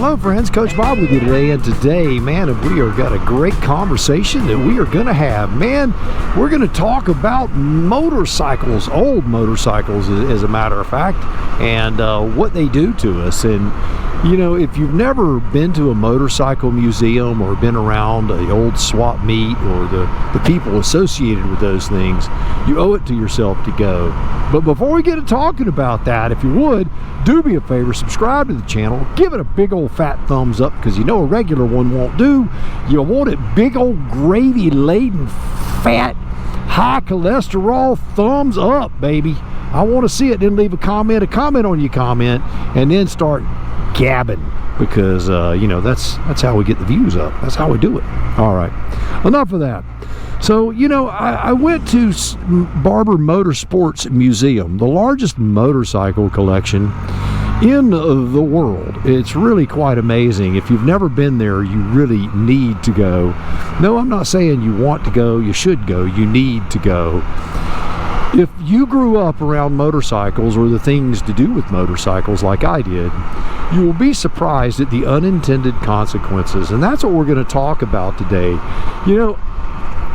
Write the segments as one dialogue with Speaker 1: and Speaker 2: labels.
Speaker 1: Hello friends, Coach Bob with you today, and today, man, we are got a great conversation that we are going to have. Man, we're going to talk about motorcycles, old motorcycles as a matter of fact, and what they do to us. And you know, if you've never been to a motorcycle museum or been around the old swap meet or the people associated with those things, you owe it to yourself to go. But before we get to talking about that, if you would, do me a favor, subscribe to the channel, give it a big old fat thumbs up, because you know a regular one won't do. You want it big old gravy laden, fat, high cholesterol thumbs up, baby. I want to see it. Then leave a comment on your comment, and then start gabbing, because you know, that's how we get the views up. That's how we do it. All right, enough of that. So, you know, I went to Barber Motorsports Museum, the largest motorcycle collection in the world. It's really quite amazing. If you've never been there, you really need to go. No, I'm not saying you want to go. You should go. You need to go. If you grew up around motorcycles or the things to do with motorcycles like I did, you will be surprised at the unintended consequences. And that's what we're going to talk about today. You know,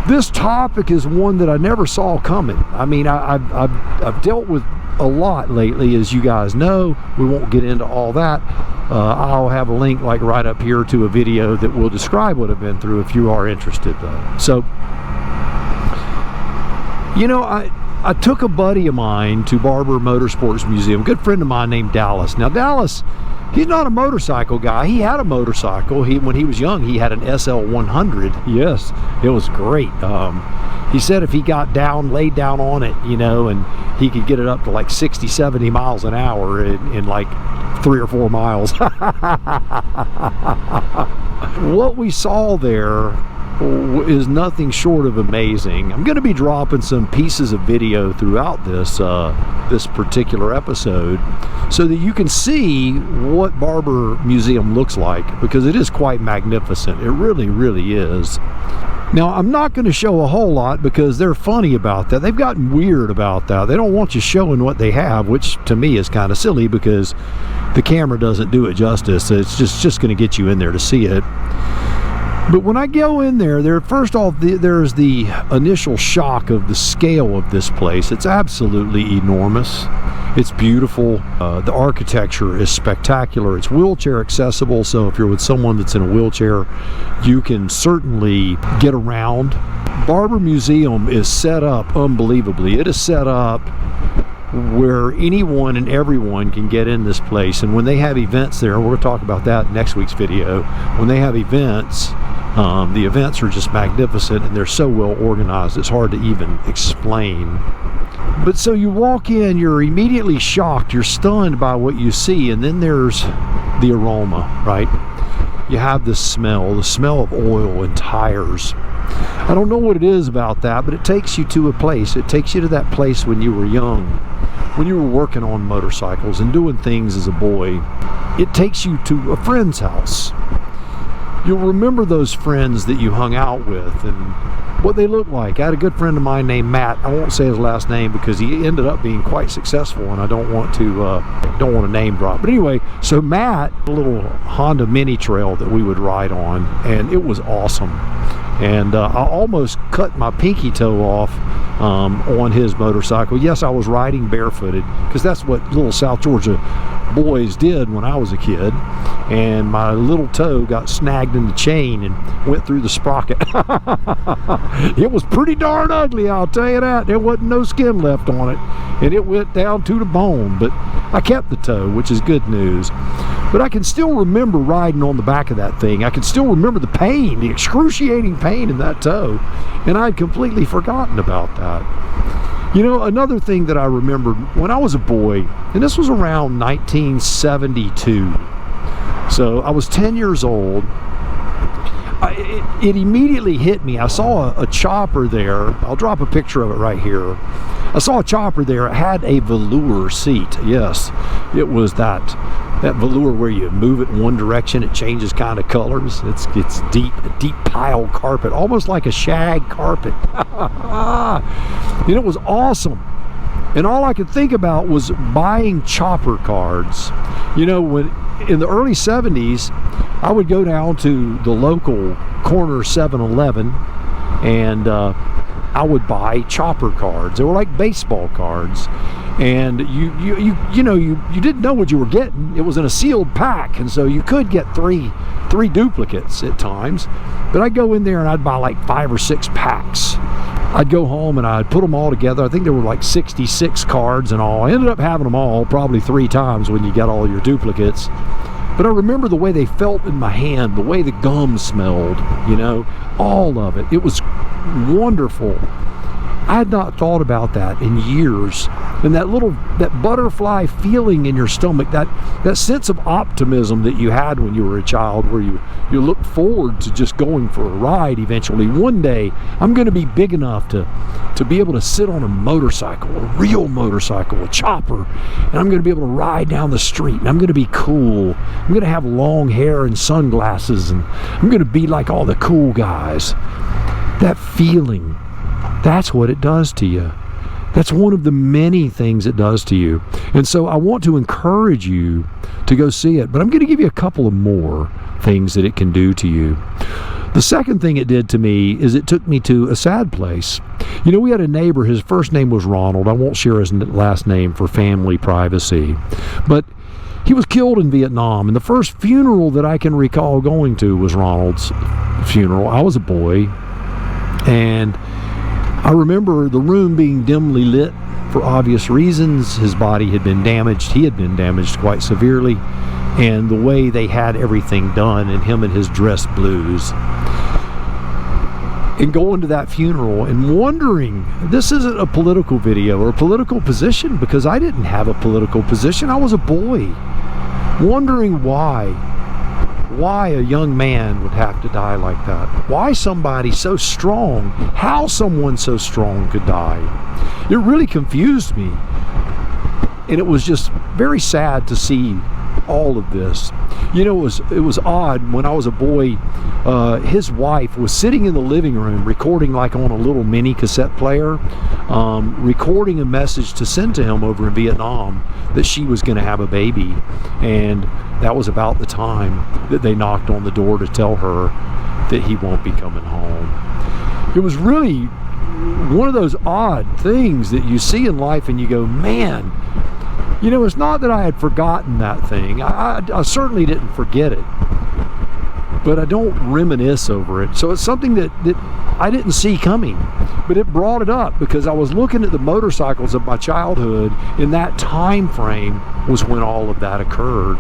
Speaker 1: this topic is one that I never saw coming. I mean, I've dealt with a lot lately, as you guys know. We won't get into all that. I'll have a link like right up here to a video that will describe what I've been through if you are interested though. So, you know, I took a buddy of mine to Barber Motorsports Museum, a good friend of mine named Dallas. Now Dallas, he's not a motorcycle guy. He had a motorcycle. When he was young, he had an SL100. Yes, it was great. He said if he got down, laid down on it, you know, and he could get it up to like 60, 70 miles an hour in like 3 or 4 miles. What we saw there is nothing short of amazing. I'm going to be dropping some pieces of video throughout this this particular episode so that you can see what Barber Museum looks like, because it is quite magnificent. It really, really is. Now, I'm not going to show a whole lot because they're funny about that. They've gotten weird about that. They don't want you showing what they have, which to me is kind of silly because the camera doesn't do it justice. It's just going to get you in there to see it. But when I go in there, first off, there's the initial shock of the scale of this place. It's absolutely enormous. It's beautiful. The architecture is spectacular. It's wheelchair accessible, so if you're with someone that's in a wheelchair, you can certainly get around. Barber Museum is set up unbelievably. It is set up where anyone and everyone can get in this place. And when they have events there, we're going to talk about that in next week's video. When they have events, the events are just magnificent, and they're so well organized it's hard to even explain. But so you walk in, you're immediately shocked, you're stunned by what you see, and then there's the aroma, right? You have the smell of oil and tires. I don't know what it is about that, but it takes you to a place. It takes you to that place when you were young, when you were working on motorcycles and doing things as a boy. It takes you to a friend's house. You'll remember those friends that you hung out with and what they looked like. I had a good friend of mine named Matt. I won't say his last name because he ended up being quite successful, and I don't want to name drop. But anyway, so Matt, a little Honda Mini Trail that we would ride on, and it was awesome. And I almost cut my pinky toe off on his motorcycle. Yes, I was riding barefooted because that's what little South Georgia boys did when I was a kid. And my little toe got snagged in the chain and went through the sprocket. It was pretty darn ugly, I'll tell you that. There wasn't no skin left on it, and it went down to the bone. But I kept the toe, which is good news. But I can still remember riding on the back of that thing. I can still remember the pain, the excruciating pain in that toe, and I'd completely forgotten about that. You know, another thing that I remembered when I was a boy, and this was around 1972, so I was 10 years old. It immediately hit me. I saw a chopper there. I'll drop a picture of it right here. I saw a chopper there. It had a velour seat. Yes, it was that velour where you move it in one direction, it changes kind of colors. It's a deep pile carpet, almost like a shag carpet. And it was awesome. And all I could think about was buying chopper cards You know, when in the early 70s, I would go down to the local corner 7-Eleven and I would buy chopper cards. They were like baseball cards, and you didn't know what you were getting. It was in a sealed pack, and so you could get three duplicates at times. But I'd go in there and I'd buy like 5 or 6 packs. I'd go home and I'd put them all together. I think there were like 66 cards in all. I ended up having them all probably 3 times when you got all your duplicates. But I remember the way they felt in my hand, the way the gum smelled, you know, all of it. It was wonderful. I had not thought about that in years. And that butterfly feeling in your stomach, that sense of optimism that you had when you were a child, where you looked forward to just going for a ride eventually. One day, I'm going to be big enough to be able to sit on a motorcycle, a real motorcycle, a chopper, and I'm going to be able to ride down the street, and I'm going to be cool. I'm going to have long hair and sunglasses, and I'm going to be like all the cool guys. That feeling, that's what it does to you. That's one of the many things it does to you. And so I want to encourage you to go see it, but I'm going to give you a couple of more things that it can do to you. The second thing it did to me is it took me to a sad place. You know, we had a neighbor, his first name was Ronald. I won't share his last name for family privacy. But he was killed in Vietnam, and the first funeral that I can recall going to was Ronald's funeral. I was a boy, and I remember the room being dimly lit for obvious reasons. His body had been damaged. He had been damaged quite severely. And the way they had everything done, and him in his dress blues. And going to that funeral and wondering, this isn't a political video or a political position, because I didn't have a political position. I was a boy. Wondering why a young man would have to die like that. Why somebody so strong, how someone so strong could die. It really confused me. And it was just very sad to see all of this. You know, it was odd. When I was a boy, his wife was sitting in the living room recording like on a little mini cassette player, recording a message to send to him over in Vietnam that she was going to have a baby. And that was about the time that they knocked on the door to tell her that he won't be coming home. It was really one of those odd things that you see in life and you go, man, you know, it's not that I had forgotten that thing. I certainly didn't forget it, but I don't reminisce over it. So it's something that I didn't see coming, but it brought it up because I was looking at the motorcycles of my childhood. In that time frame was when all of that occurred.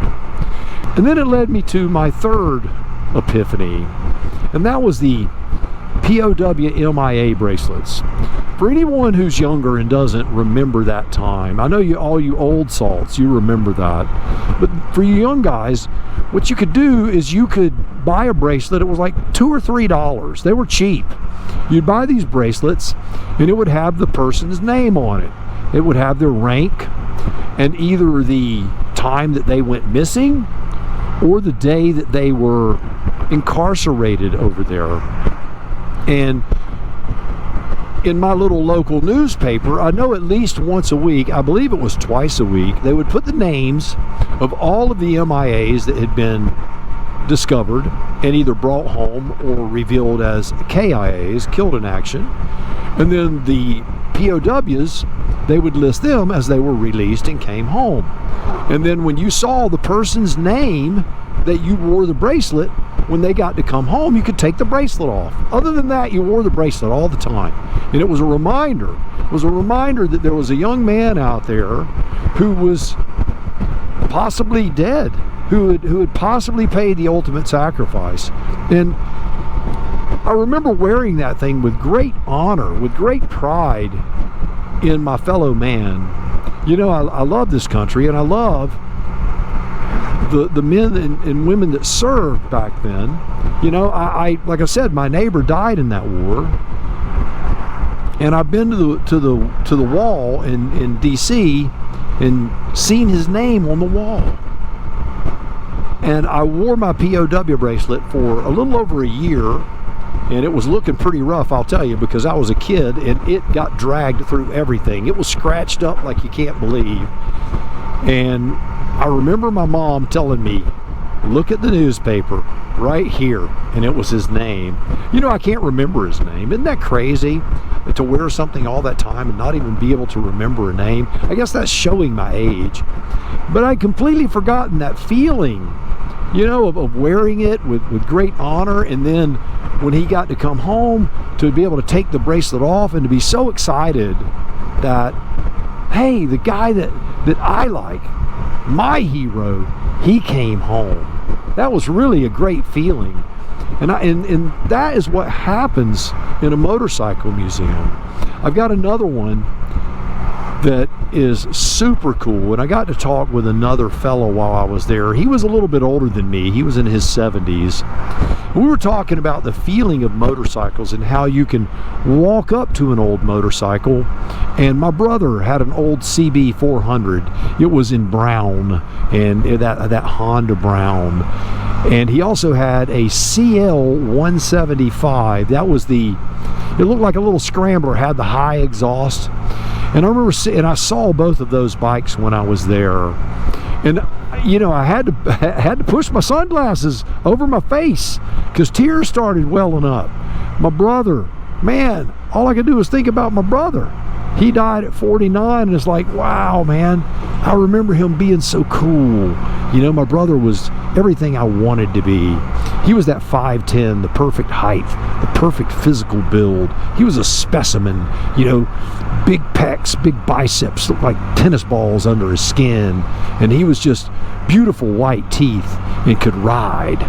Speaker 1: And then it led me to my third epiphany, and that was the POW MIA bracelets. For anyone who's younger and doesn't remember that time, I know all you old salts, you remember that. But for you young guys, what you could do is you could buy a bracelet. It was like $2 or $3. They were cheap. You'd buy these bracelets, and it would have the person's name on it. It would have their rank, and either the time that they went missing, or the day that they were incarcerated over there. And in my little local newspaper, I know at least once a week, I believe it was twice a week, they would put the names of all of the MIAs that had been discovered and either brought home or revealed as KIAs, killed in action. And then the POWs, they would list them as they were released and came home. And then when you saw the person's name that you wore the bracelet, when they got to come home, you could take the bracelet off. Other than that, you wore the bracelet all the time. And it was a reminder. It was a reminder that there was a young man out there who was possibly dead, who had possibly paid the ultimate sacrifice. And I remember wearing that thing with great honor, with great pride in my fellow man. You know, I love this country, and I love the men and women that served back then. You know, I like I said, my neighbor died in that war, and I've been to the wall in DC and seen his name on the wall. And I wore my POW bracelet for a little over a year, and it was looking pretty rough, I'll tell you, because I was a kid and it got dragged through everything. It was scratched up like you can't believe. And I remember my mom telling me, look at the newspaper right here, and it was his name. You know, I can't remember his name. Isn't that crazy, to wear something all that time and not even be able to remember a name? I guess that's showing my age. But I'd completely forgotten that feeling, you know, of wearing it with great honor. And then when he got to come home, to be able to take the bracelet off and to be so excited that, hey, the guy that I like, my hero, he came home. That was really a great feeling. And that is what happens in a motorcycle museum. I've got another one that is super cool, and I got to talk with another fellow while I was there. He was a little bit older than me. He was in his 70s. We were talking about the feeling of motorcycles and how you can walk up to an old motorcycle. And my brother had an old CB 400. It was in brown, and that Honda brown. And he also had a CL 175. That was it looked like a little scrambler, had the high exhaust. And I remember and I saw both of those bikes when I was there. And you know, I had to push my sunglasses over my face because tears started welling up. My brother, man, all I could do was think about my brother. He died at 49, and it's like, wow, man, I remember him being so cool. You know, my brother was everything I wanted to be. He was that 5'10", the perfect height, the perfect physical build. He was a specimen, you know, big pecs, big biceps, looked like tennis balls under his skin. And he was just beautiful white teeth and could ride.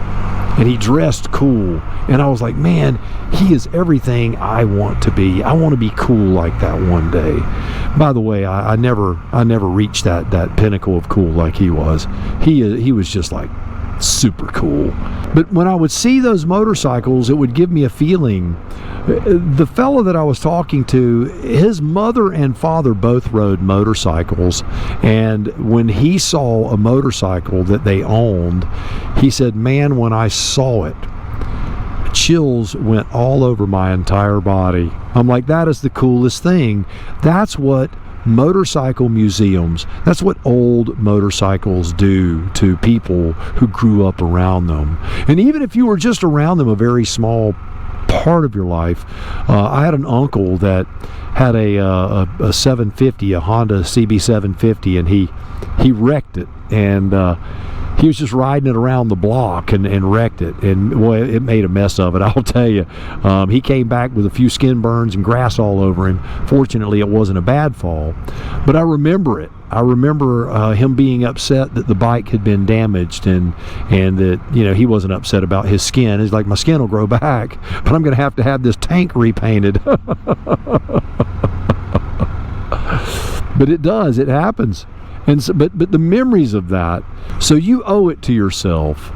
Speaker 1: And he dressed cool. And I was like, man, he is everything I want to be. I want to be cool like that one day. By the way, I never reached that pinnacle of cool like he was. He was just like super cool. But when I would see those motorcycles, it would give me a feeling. The fellow that I was talking to, his mother and father both rode motorcycles, and when he saw a motorcycle that they owned, he said, man, when I saw it, chills went all over my entire body. I'm like, that is the coolest thing. That's what motorcycle museums, that's what old motorcycles do to people who grew up around them. And even if you were just around them a very small part of your life, I had an uncle that had a 750, a Honda CB 750, and he wrecked it, and he was just riding it around the block and wrecked it, and boy, it made a mess of it, I'll tell you. He came back with a few skin burns and grass all over him. Fortunately, it wasn't a bad fall, but I remember it. I remember him being upset that the bike had been damaged, and that, you know, he wasn't upset about his skin. He's like, my skin will grow back, but I'm going to have this tank repainted. But it does. It happens. And so, but the memories of that. So you owe it to yourself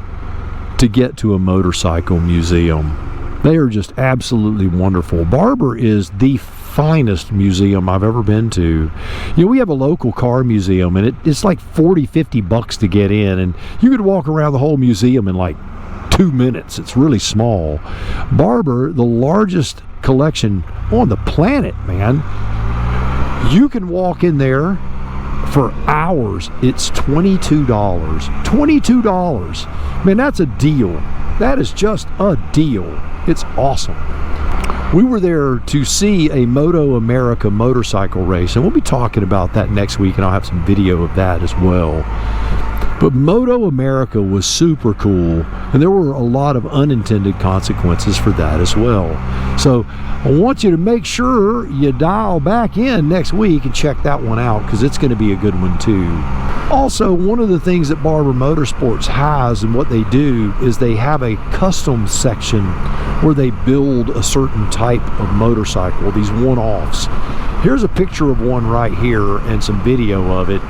Speaker 1: to get to a motorcycle museum. They are just absolutely wonderful. Barber is the finest museum I've ever been to. You know, we have a local car museum, and it's like $40-50 to get in, and you could walk around the whole museum in like 2 minutes. It's really small. Barber, the largest collection on the planet, man. You can walk in there for hours. It's $22. $22. Man, that's a deal. That is just a deal. It's awesome. We were there to see a Moto America motorcycle race, and we'll be talking about that next week, and I'll have some video of that as well. But Moto America was super cool, and there were a lot of unintended consequences for that as well. So I want you to make sure you dial back in next week and check that one out, because it's going to be a good one too. Also, one of the things that Barber Motorsports has, and what they do, is they have a custom section where they build a certain type of motorcycle, these one-offs. Here's a picture of one right here and some video of it.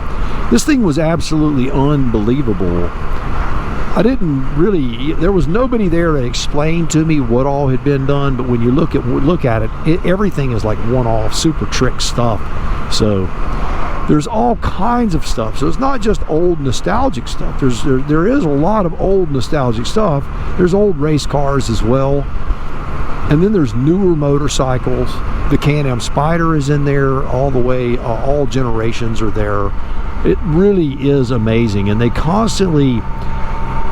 Speaker 1: This thing was absolutely unbelievable. I didn't really, there was nobody there to explain to me what all had been done, but when you look at it, everything is like one-off, super trick stuff. So there's all kinds of stuff. So it's not just old nostalgic stuff. There is a lot of old nostalgic stuff. There's old race cars as well. And then there's newer motorcycles. The CanAm Spyder is in there all the way. All generations are there. It really is amazing, and they constantly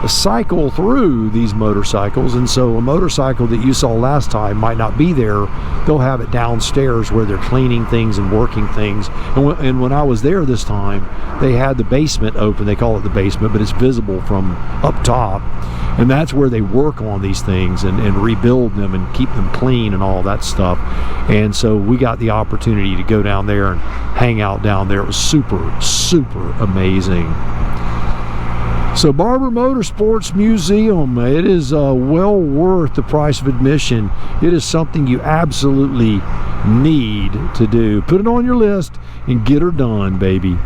Speaker 1: cycle through these motorcycles, and so a motorcycle that you saw last time might not be there. They'll have it downstairs where they're cleaning things and working things. And when I was there this time, they had the basement open. They call it the basement, but it's visible from up top, and that's where they work on these things and rebuild them and keep them clean and all that stuff. And so we got the opportunity to go down there and hang out down there. It was super amazing. So Barber Motorsports Museum, it is well worth the price of admission. It is something you absolutely need to do. Put it on your list and get her done, baby.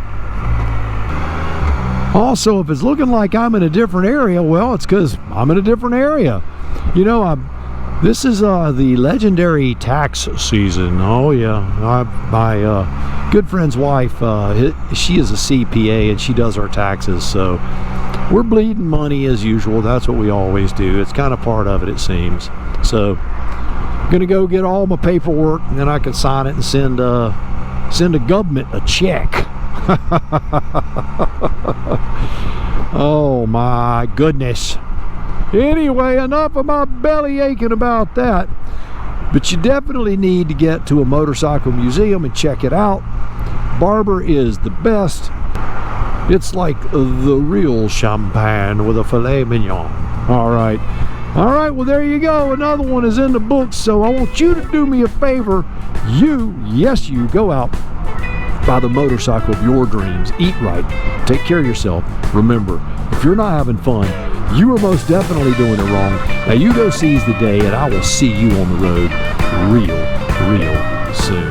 Speaker 1: Also, if it's looking like I'm in a different area, well, it's because I'm in a different area. You know, this is the legendary tax season. Oh yeah, my good friend's wife, she is a CPA and she does our taxes, so we're bleeding money as usual. That's what we always do. It's kind of part of it, it seems. So I'm gonna go get all my paperwork, and then I can sign it and send the government a check. Oh my goodness. Anyway, enough of my belly aching about that. But you definitely need to get to a motorcycle museum and check it out. Barber is the best. It's like the real champagne with a filet mignon. All right, well, there you go. Another one is in the books, so I want you to do me a favor. You go out, buy the motorcycle of your dreams, eat right, take care of yourself. Remember, if you're not having fun, you are most definitely doing it wrong. Now you go seize the day, and I will see you on the road real soon.